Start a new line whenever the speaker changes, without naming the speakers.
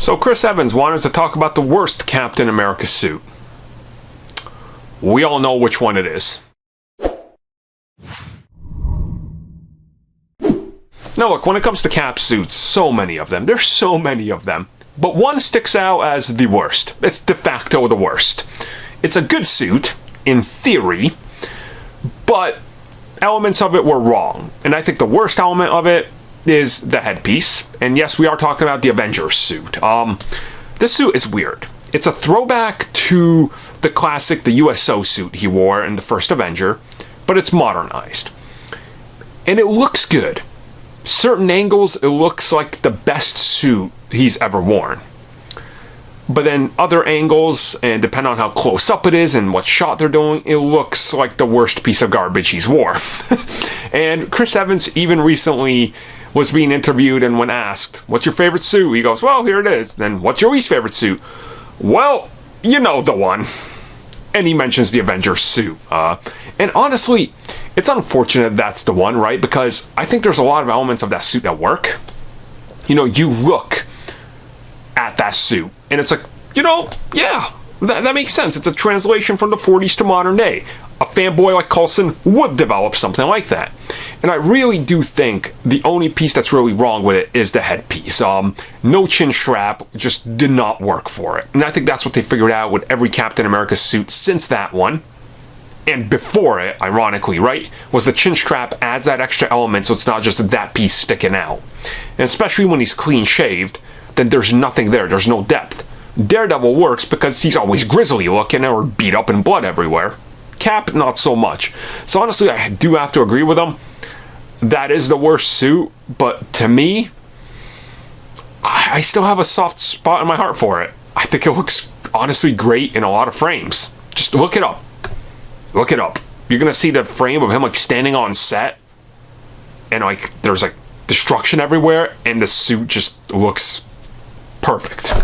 So Chris Evans wanted to talk about the worst Captain America suit. We all know which one it is. Now look, when it comes to Cap suits, so many of them. There's so many of them. But one sticks out as the worst. It's de facto the worst. It's a good suit, in theory, but elements of it were wrong. And I think the worst element of it is the headpiece. And yes, we are talking about the Avengers suit. This suit is weird. It's a throwback to the classic, the USO suit he wore in the first Avenger, but it's modernized. And it looks good. Certain angles, it looks like the best suit he's ever worn. But then other angles, and depending on how close up it is and what shot they're doing, it looks like the worst piece of garbage he's wore. And Chris Evans even recently was being interviewed, and when asked, what's your favorite suit? He goes, well, here it is. Then what's your least favorite suit? Well, you know the one. And he mentions the Avengers suit. And honestly, it's unfortunate that's the one, right? Because I think there's a lot of elements of that suit that work. You know, you look at that suit, and it's like, you know, yeah, that makes sense. It's a translation from the 40s to modern day. A fanboy like Coulson would develop something like that. And I really do think the only piece that's really wrong with it is the headpiece. No chin strap just did not work for it. And I think that's what they figured out with every Captain America suit since that one. And before it, ironically, right, was the chin strap adds that extra element so it's not just that piece sticking out. And especially when he's clean shaved, then there's nothing there. There's no depth. Daredevil works because he's always grizzly looking or beat up and blood everywhere. Cap, not so much. So honestly, I do have to agree with him. That is the worst suit, but to me, I still have a soft spot in my heart for it. I think it looks honestly great in a lot of frames. Just look it up. Look it up. You're gonna see the frame of him like standing on set, and like there's like destruction everywhere, and the suit just looks perfect.